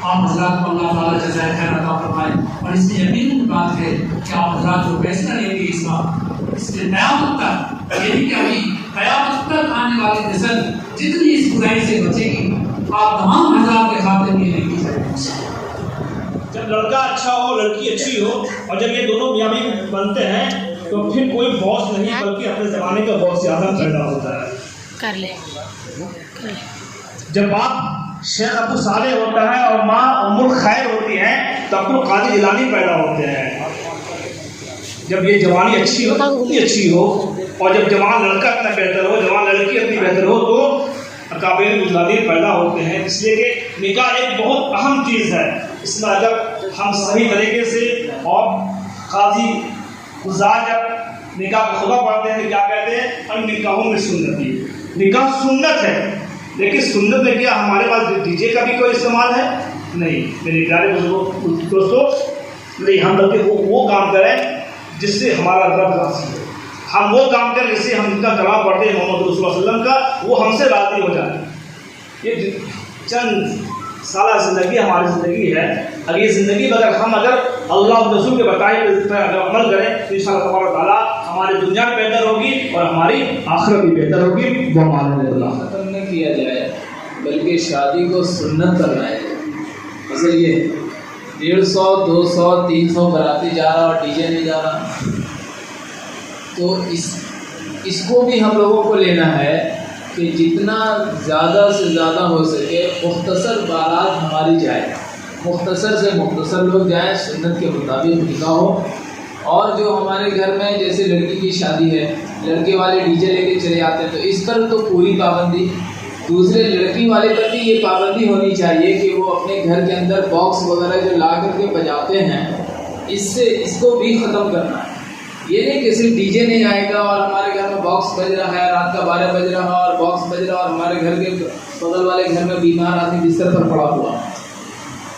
آپ حضرات کو اللہ تعالیٰ جزائے خیر عطا فرمائے، اور اس کی یقین کی بات ہے کہ آپ حضرات جو فیصلہ لیں گے اس بات، اس کے قیامت تک، یعنی کہ ابھی قیامت تک آنے والی نسل جتنی اس برائی سے بچے گی، آپ تمام حضرات کے خاطر میں نہیں کی جائے گی۔ جب لڑکا اچھا ہو، لڑکی اچھی ہو، اور جب یہ دونوں میاں بیوی بنتے ہیں تو پھر کوئی باس نہیں بلکہ اپنے زمانے کا باس زیادہ پیدا ہوتا ہے۔ کر لے جب باپ شیخ ابو صالح ہوتا ہے اور ماں ام الخیر ہوتی ہے تو عبد القادر جیلانی پیدا ہوتے ہیں۔ جب یہ جوانی اچھی ہو، اتنی اچھی ہو، اور جب جوان لڑکا اتنا بہتر ہو، جوان لڑکی اتنی بہتر ہو، تو اکابر مجاہدین پیدا ہوتے ہیں۔ اس لیے کہ نکاح ایک بہت اہم چیز ہے۔ اس میں اگر ہم صحیح طریقے سے، اور قاضی قضاء جب نکاح کا خطبہ پڑھتے ہیں تو کیا کہتے ہیں؟ ان نکاحوں میں سنتی، نکاح سنت ہے، لیکن سنت میں کیا ہمارے پاس ڈی جے کا بھی کوئی استعمال ہے؟ نہیں میرے پیارے دوستو، نہیں، ہم بلکہ وہ کام کریں جس سے ہمارا رب راضی ہو۔ ہم وہ کام کریں جس سے ہم ان کا کلام پڑھتے ہیں محمد رسول اللہ صلی اللہ علیہ وسلم کا، وہ ہم سے راضی ہو جائے۔ یہ چند سالہ زندگی ہماری زندگی ہے، اگر یہ زندگی میں اگر اللہ اور رسول کے بتائے اگر عمل کریں تو انشاءاللہ تبارک تعالیٰ ہماری دنیا میں بہتر ہوگی اور ہماری آخرت بھی بہتر ہوگی۔ وہ ہمارے اللہ ختم نہ کیا جائے بلکہ شادی کو سنت کرنا ہے۔ اصل یہ 150 200 300 باراتی جا رہا اور ڈی جے نہیں جا رہا، تو اس کو بھی ہم لوگوں کو لینا ہے کہ جتنا زیادہ سے زیادہ ہو سکے مختصر بارات ہماری جائے، مختصر سے مختصر لوگ جائیں، سنت کے مطابق نکاح ہو۔ اور جو ہمارے گھر میں جیسے لڑکی کی شادی ہے، لڑکے والے ڈی جے لے کے چلے جاتے ہیں، تو اس پر تو پوری پابندی، دوسرے لڑکی والے پر بھی یہ پابندی ہونی چاہیے کہ وہ اپنے گھر کے اندر باکس وغیرہ جو لا کر کے بجاتے ہیں، اس کو بھی ختم کرنا ہے۔ یہ نہیں کہ صرف ڈی جے نہیں آئے گا اور ہمارے گھر میں باکس بج رہا ہے، رات کا 12 بج رہا اور باکس بج رہا اور ہمارے گھر کے بغل والے گھر میں بیمار آدمی بستر پر پڑا ہوا،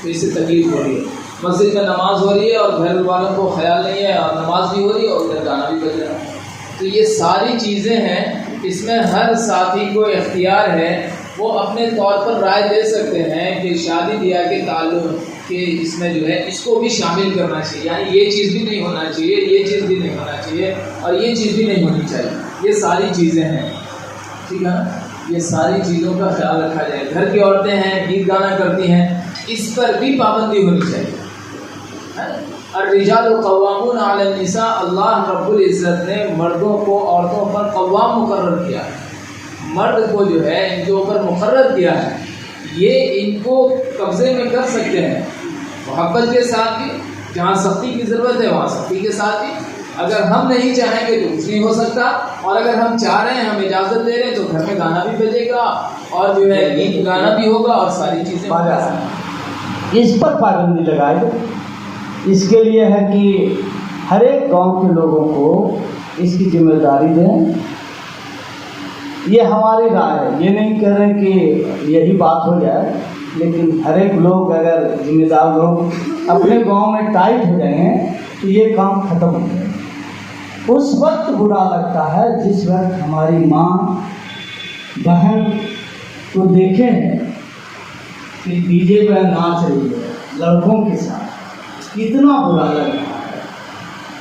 تو اس سے تکلیف ہو رہی ہے۔ مسجد میں نماز ہو رہی ہے اور گھر والوں کو خیال نہیں ہے، اور نماز بھی ہو رہی ہے اور ادھر گانا بھی بج رہا ہے۔ تو یہ ساری چیزیں ہیں، اس میں ہر ساتھی کو اختیار ہے، وہ اپنے طور پر رائے دے سکتے ہیں کہ شادی بیاہ کے تعلق کہ اس میں جو ہے اس کو بھی شامل کرنا چاہیے، یعنی یہ چیز بھی نہیں ہونا چاہیے، یہ چیز بھی نہیں ہونا چاہیے، اور یہ چیز بھی نہیں ہونی چاہیے۔ یہ ساری چیزیں ہیں، ٹھیک ہے نا؟ یہ ساری چیزوں کا خیال رکھا جائے۔ گھر کی عورتیں ہیں، گیت گانا کرتی ہیں، اس پر بھی پابندی ہونی چاہیے۔ الرجال قوامون علی النساء، اللہ رب العزت نے مردوں کو عورتوں پر قوام مقرر کیا ہے، مرد کو جو ہے ان کے اوپر مقرر کیا ہے، یہ ان کو قبضے میں کر سکتے ہیں، محبت کے ساتھ بھی، جہاں سختی کی ضرورت ہے وہاں سختی کے ساتھ بھی۔ اگر ہم نہیں چاہیں گے تو کچھ نہیں ہو سکتا، اور اگر ہم چاہ رہے ہیں، ہم اجازت دے رہے ہیں، تو گھر میں گانا بھی بجے گا اور جو ہے گیت گانا بھی ہوگا اور ساری چیزیں اس پر پابندی لگائے۔ اس کے لیے ہے کہ ہر ایک گاؤں کے لوگوں کو اس کی ذمہ داری دیں۔ یہ ہماری رائے ہے، یہ نہیں کہہ رہے کہ یہی بات ہو جائے، لیکن ہر ایک لوگ اگر ذمہ دار لوگ اپنے گاؤں میں ٹائٹ ہو جائیں گے تو یہ کام ختم ہو جائے۔ اس وقت برا لگتا ہے جس وقت ہماری ماں بہن کو دیکھیں کہ ڈی جے پہ ناچ رہی ہے لڑکوں کے ساتھ، کتنا برا لگتا ہے۔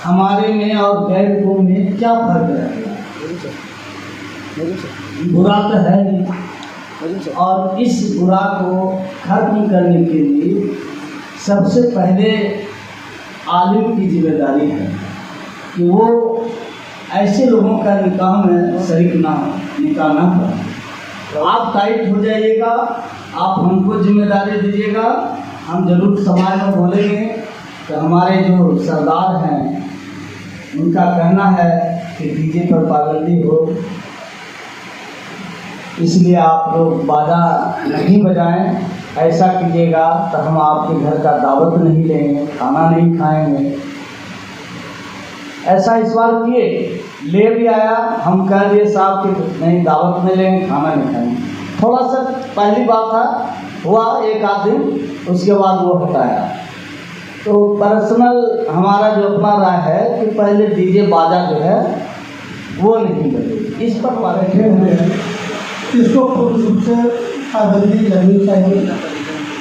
ہمارے میں اور غیر قوم میں کیا فرق ہے؟ برا تو ہے نہیں، اور اس برا کو ختم کرنے کے لیے سب سے پہلے عالم کی ذمہ داری ہے کہ وہ ایسے لوگوں کا نکاح میں شریک نہ ہو، نکاح نہ کریں۔ آپ ٹائٹ ہو جائیے گا، آپ ہم کو ذمہ داری دیجیے گا، ہم ضرور سماج میں بولیں گے کہ ہمارے جو سردار ہیں ان کا کہنا ہے کہ ڈی جے پر پابندی ہو، اس لیے آپ لوگ باجا نہیں بجائیں۔ ایسا کیجیے گا تو ہم آپ کے گھر کا دعوت نہیں لیں گے، کھانا نہیں کھائیں گے۔ ایسا اس بار کیے، لے بھی آیا، ہم کہہ دیے صاحب کہ نہیں دعوت نہیں لیں گے، کھانا نہیں کھائیں گے۔ تھوڑا سا پہلی بات تھا، ہوا ایک آدھ دن، اس کے بعد وہ ہٹایا۔ تو پرسنل ہمارا جو اپنا رائے ہے کہ پہلے ڈی جے باجا جو ہے وہ نہیں بجے، اس پر بیٹھے ہوئے ہیں، اس کو پورا روپ سے پابندی لگنی چاہیے۔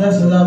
10,000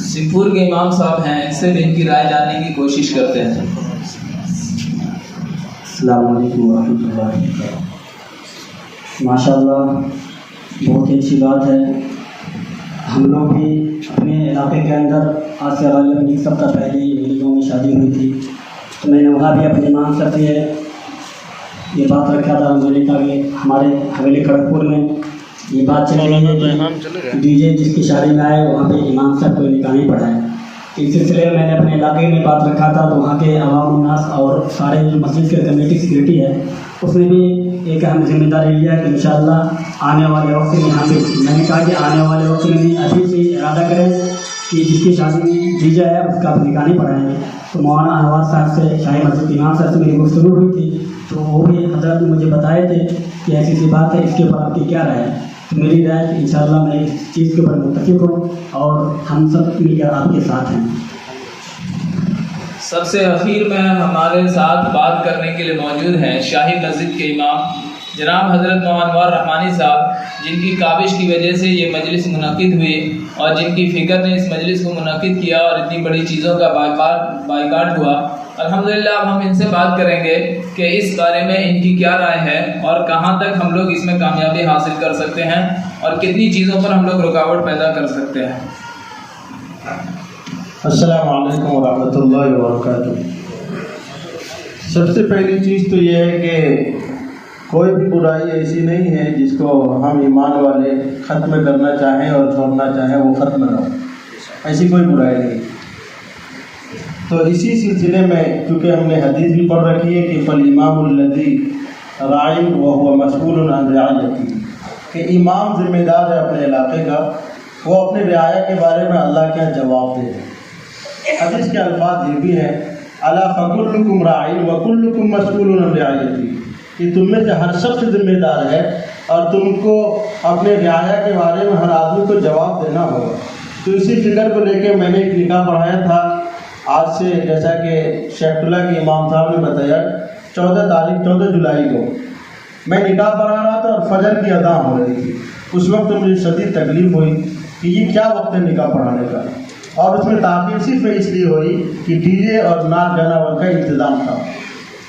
سنگپور کے امام صاحب ہیں، ان سے بھی ان کی رائے جاننے کی کوشش کرتے ہیں۔ السلام علیکم ورحمۃ اللہ وبرکاتہ۔ ماشاء اللہ بہت ہی اچھی بات ہے۔ ہم لوگ بھی اپنے علاقے کے اندر آج سے غالباً ایک ہفتہ پہلے میری گاؤں میں شادی ہوئی تھی، تو میں نے وہاں بھی اپنے امام صاحب سے یہ بات رکھا تھا۔ میں نے کہا کہ ہمارے حویلی کھڑگپور میں یہ بات چل رہی ہے کہ ڈی جے جس کی شادی میں آئے وہاں پہ امام صاحب کو نکاح نہیں پڑھائے۔ اس سلسلے میں نے اپنے علاقے میں بات رکھا تھا، تو وہاں کے عوام الناس اور سارے جو مسجد کے کمیٹی سیکریٹری ہے اس نے بھی ایک اہم ذمہ داری لیا کہ انشاءاللہ آنے والے وقت میں یہاں پہ میں نے کہا کہ آنے والے وقت میں بھی ابھی سے ارادہ کریں کہ جس کی شادی میں دی جائے اس کا نکاح نہیں پڑھائیں گے۔ تو مولانا انوار صاحب سے شاہی مسجد امام صاحب سے میری گفتگو ہوئی تھی، تو وہ بھی حضرت نے مجھے بتائے تھے کہ ایسی سی بات ہے، اس کے اوپر آپ کی کیا رائے ہے؟ تو میری رائے کہ انشاءاللہ میں اس چیز کے اوپر متفق ہوں اور ہم سب مل کر آپ کے ساتھ ہیں۔ سب سے اخیر میں ہمارے ساتھ بات کرنے کے لیے موجود ہیں شاہی مسجد کے امام جناب حضرت مولانا انوار رحمانی صاحب، جن کی کاوش کی وجہ سے یہ مجلس منعقد ہوئی اور جن کی فکر نے اس مجلس کو منعقد کیا اور اتنی بڑی چیزوں کا بائیکاٹ ہوا۔ الحمدللہ اب ہم ان سے بات کریں گے کہ اس بارے میں ان کی کیا رائے ہے اور کہاں تک ہم لوگ اس میں کامیابی حاصل کر سکتے ہیں اور کتنی چیزوں پر ہم لوگ رکاوٹ پیدا کر سکتے ہیں۔ السلام علیکم ورحمۃ اللہ وبرکاتہ۔ سب سے پہلی چیز تو یہ ہے کہ کوئی بھی برائی ایسی نہیں ہے جس کو ہم ایمان والے ختم کرنا چاہیں اور چھوڑنا چاہیں وہ ختم نہ ہو، ایسی کوئی برائی نہیں۔ تو اسی سلسلے میں کیونکہ ہم نے حدیث بھی پڑھ رکھی ہے کہ فالامام الذی راع وهو مسئول عن رعیتہ، کہ امام ذمہ دار ہے اپنے علاقے کا، وہ اپنے رعایا کے بارے میں اللہ کا جواب دے۔ حدیث کے الفاظ یہ بھی ہیں الا فکلکم راع وکلکم مسئول عن رعیتہ، کہ تم میں سے ہر شخص ذمہ دار ہے اور تم کو اپنے رعایا کے بارے میں ہر آدمی کو جواب دینا ہوگا۔ تو اسی فکر کو لے کے میں نے ایک نکاح پڑھایا تھا آج سے، جیسا کہ شیخ اللہ کے امام صاحب نے بتایا 14 جولائی کو میں نکاح پڑھا رہا تھا اور فجر کی اذان ہو رہی تھی۔ اس وقت مجھے شدید تکلیف ہوئی کہ یہ کیا وقت ہے نکاح پڑھانے کا، اور اس میں تاخیر صرف اس لیے ہوئی کہ ڈی جے اور ناچ گانا کا انتظام تھا،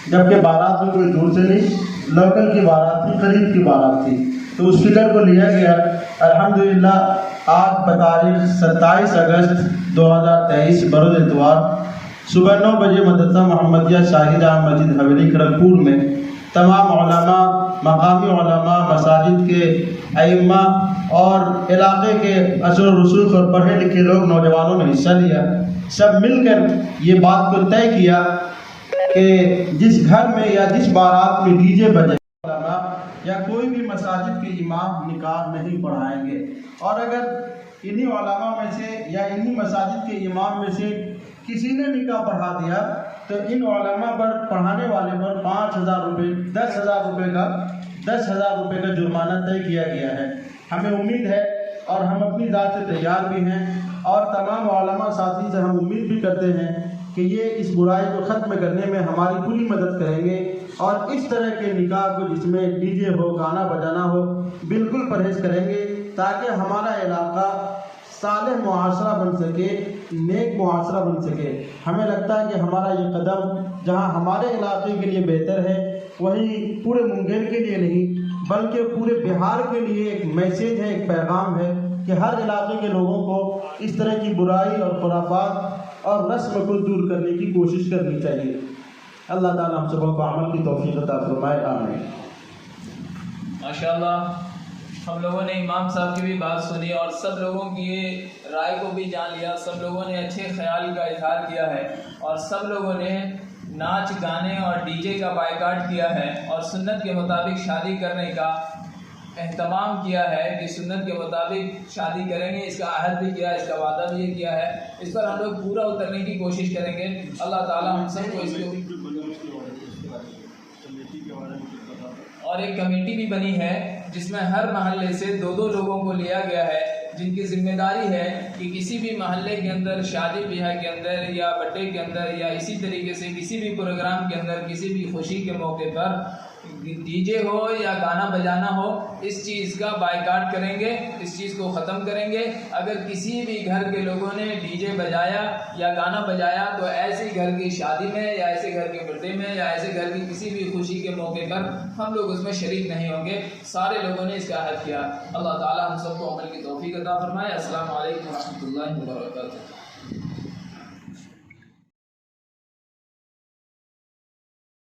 جبکہ بارات میں کوئی دور سے نہیں، لوکل کی بارات تھی، قریب کی بارات تھی۔ تو اس فکر کو لیا گیا۔ الحمدللہ آج بتاریخ 27 اگست 2023 بروز اتوار صبح 9 بجے مدرسہ محمدیہ شاہی جامع مسجد حویلی کھڑگپور میں تمام علماء، مقامی علماء، مساجد کے ائمہ اور علاقے کے اثر و رسوخ اور پڑھے لکھے لوگ، نوجوانوں نے حصہ لیا۔ سب مل کر یہ بات کو طے کیا کہ جس گھر میں یا جس بارات میں ڈی جے بجے یا کوئی بھی مساجد کے امام نکاح نہیں پڑھائیں گے، اور اگر انہی علماء میں سے یا انہی مساجد کے امام میں سے کسی نے نکاح پڑھا دیا تو ان علماء پر، پڑھانے والے پر 5,000 روپے 10,000 روپے کا جرمانہ طے کیا گیا ہے۔ ہمیں امید ہے اور ہم اپنی ذات سے تیار بھی ہیں اور تمام علماء ساتھی سے ہم امید بھی کرتے ہیں کہ یہ اس برائی کو ختم کرنے میں ہماری پوری مدد کریں گے، اور اس طرح کے نکاح کو جس میں ڈی جے ہو، گانا بجانا ہو، بالکل پرہیز کریں گے تاکہ ہمارا علاقہ صالح معاشرہ بن سکے، نیک معاشرہ بن سکے۔ ہمیں لگتا ہے کہ ہمارا یہ قدم جہاں ہمارے علاقے کے لیے بہتر ہے، وہیں پورے منگیر کے لیے نہیں بلکہ پورے بہار کے لیے ایک میسیج ہے، ایک پیغام ہے کہ ہر علاقے کے لوگوں کو اس طرح کی برائی اور خرافات اور رسم کو دور کرنے کی کوشش کرنی چاہیے۔ اللہ تعالیٰ ہم سب کو عمل کی توفیق عطا فرمائے، آمین۔ ماشاءاللہ ہم لوگوں نے امام صاحب کی بھی بات سنی اور سب لوگوں کی رائے کو بھی جان لیا، سب لوگوں نے اچھے خیال کا اظہار کیا ہے اور سب لوگوں نے ناچ گانے اور ڈی جے کا بائیکاٹ کیا ہے اور سنت کے مطابق شادی کرنے کا اہتمام کیا ہے کہ سنت کے مطابق شادی کریں گے، اس کا عہد بھی کیا ہے، اس کا وعدہ بھی یہ کیا ہے، اس پر ہم لوگ پورا اترنے کی کوشش کریں گے۔ اللہ تعالیٰ ہم سب کو اس کو، اور ایک کمیٹی بھی بنی ہے جس میں ہر محلے سے 2 لوگوں کو لیا گیا ہے، جن کی ذمہ داری ہے کہ کسی بھی محلے کے اندر، شادی بیاہ کے اندر یا برتھ ڈے کے اندر یا اسی طریقے سے کسی بھی پروگرام کے اندر، کسی بھی خوشی کے موقع پر ڈی جے ہو یا گانا بجانا ہو، اس چیز کا بائیکاٹ کریں گے، اس چیز کو ختم کریں گے۔ اگر کسی بھی گھر کے لوگوں نے ڈی جے بجایا یا گانا بجایا تو ایسے گھر کی شادی میں یا ایسے گھر کے برتھڈے میں یا ایسے گھر کی کسی بھی خوشی کے موقع پر ہم لوگ اس میں شریک نہیں ہوں گے۔ سارے لوگوں نے اس کا عہد کیا۔ اللہ تعالیٰ ہم سب کو عمل کی توفیق عطا فرمائے۔ السلام علیکم ورحمۃ اللہ وبرکاتہ۔